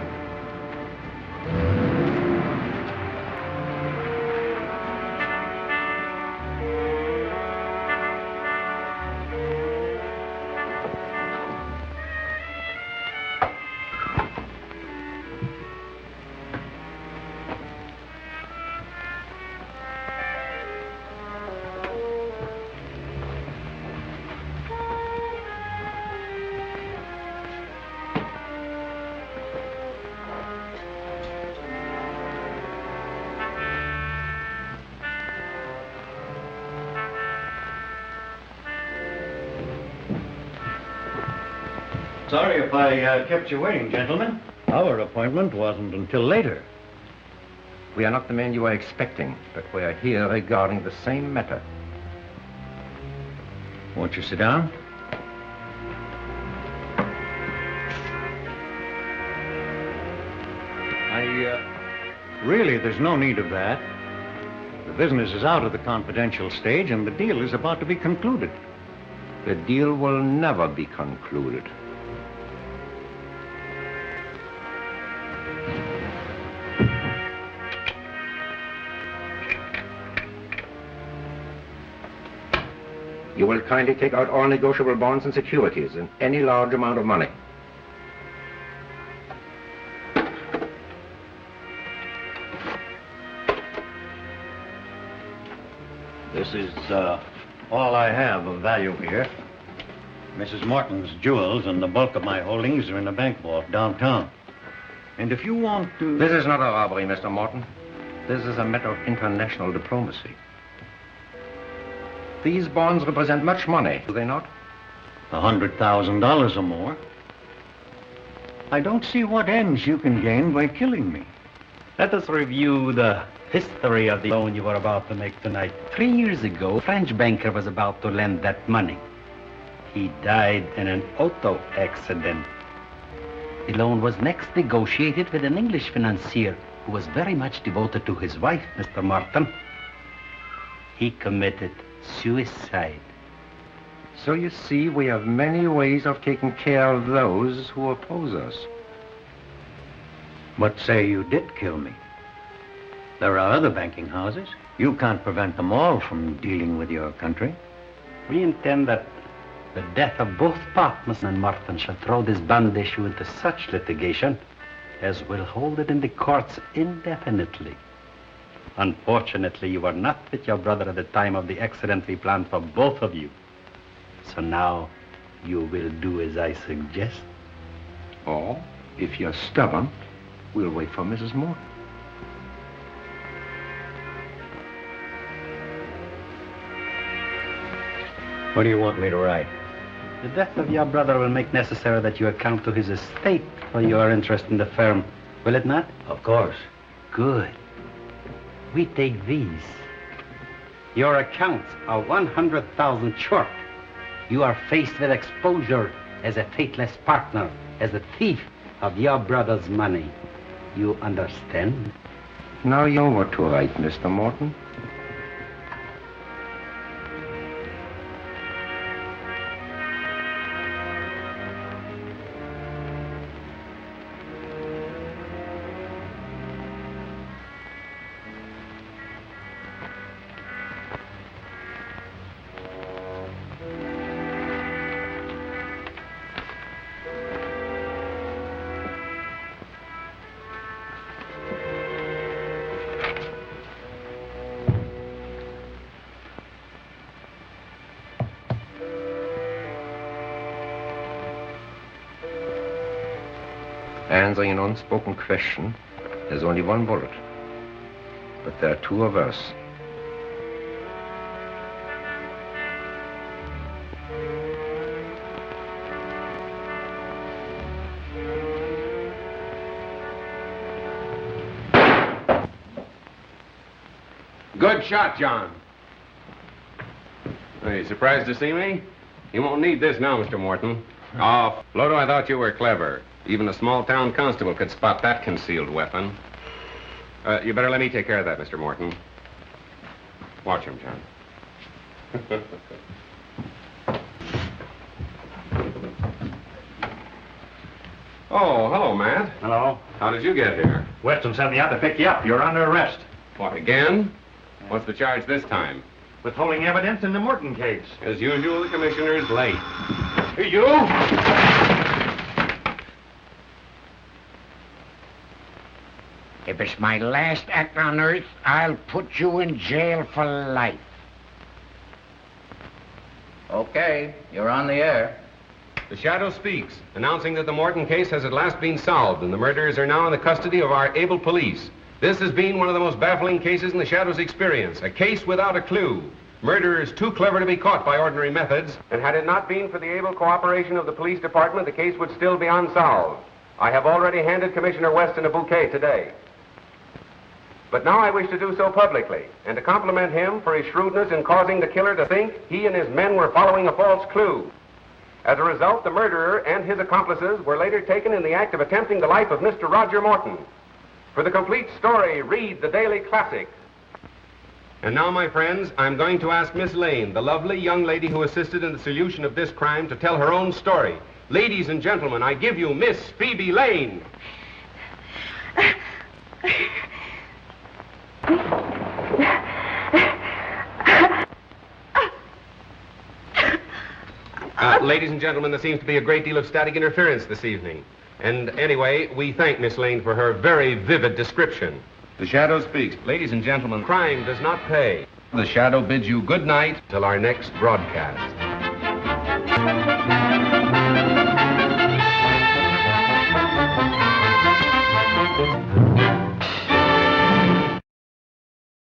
Sorry if I kept you waiting, gentlemen. Our appointment wasn't until later. We are not the men you are expecting, but we are here regarding the same matter. Won't you sit down? Really, there's no need of that. The business is out of the confidential stage, and the deal is about to be concluded. The deal will never be concluded. You will kindly take out all negotiable bonds and securities and any large amount of money. This is all I have of value here. Mrs. Morton's jewels and the bulk of my holdings are in the bank vault downtown. And if you want to... This is not a robbery, Mr. Morton. This is a matter of international diplomacy. These bonds represent much money, do they not? $100,000 or more. I don't see what ends you can gain by killing me. Let us review the history of the loan you were about to make tonight. 3 years ago, a French banker was about to lend that money. He died in an auto accident. The loan was next negotiated with an English financier who was very much devoted to his wife, Mr. Morton. He committed suicide. So you see, we have many ways of taking care of those who oppose us. But say you did kill me. There are other banking houses. You can't prevent them all from dealing with your country. We intend that the death of both Partners and Morton shall throw this bond issue into such litigation as will hold it in the courts indefinitely. Unfortunately, you were not with your brother at the time of the accident we planned for both of you. So now you will do as I suggest. Or, if you're stubborn, we'll wait for Mrs. Morton. What do you want me to write? The death of your brother will make necessary that you account to his estate for your interest in the firm, will it not? Of course. Good. We take these. Your accounts are 100,000 short. You are faced with exposure as a faithless partner, as a thief of your brother's money. You understand? Now you're what to write, Mr. Morton. Answering an unspoken question, there's only one bullet. But there are two of us. Good shot, John. Are you surprised to see me? You won't need this now, Mr. Morton. Oh, Floto, I thought you were clever. Even a small-town constable could spot that concealed weapon. You better let me take care of that, Mr. Morton. Watch him, John. Oh, hello, Matt. Hello. How did you get here? Weston sent me out to pick you up. You're under arrest. What, again? What's the charge this time? Withholding evidence in the Morton case. As usual, the commissioner's late. Hey, you! If it's my last act on earth, I'll put you in jail for life. Okay, you're on the air. The Shadow speaks, announcing that the Morton case has at last been solved and the murderers are now in the custody of our able police. This has been one of the most baffling cases in the Shadow's experience, a case without a clue. Murderers too clever to be caught by ordinary methods, and had it not been for the able cooperation of the police department, the case would still be unsolved. I have already handed Commissioner Weston a bouquet today. But now I wish to do so publicly, and to compliment him for his shrewdness in causing the killer to think he and his men were following a false clue. As a result, the murderer and his accomplices were later taken in the act of attempting the life of Mr. Roger Morton. For the complete story, read the Daily Classic. And now, my friends, I'm going to ask Miss Lane, the lovely young lady who assisted in the solution of this crime, to tell her own story. Ladies and gentlemen, I give you Miss Phoebe Lane. Ladies and gentlemen, there seems to be a great deal of static interference this evening. And anyway, we thank Miss Lane for her very vivid description. The Shadow speaks. Ladies and gentlemen, crime does not pay. The Shadow bids you good night till our next broadcast.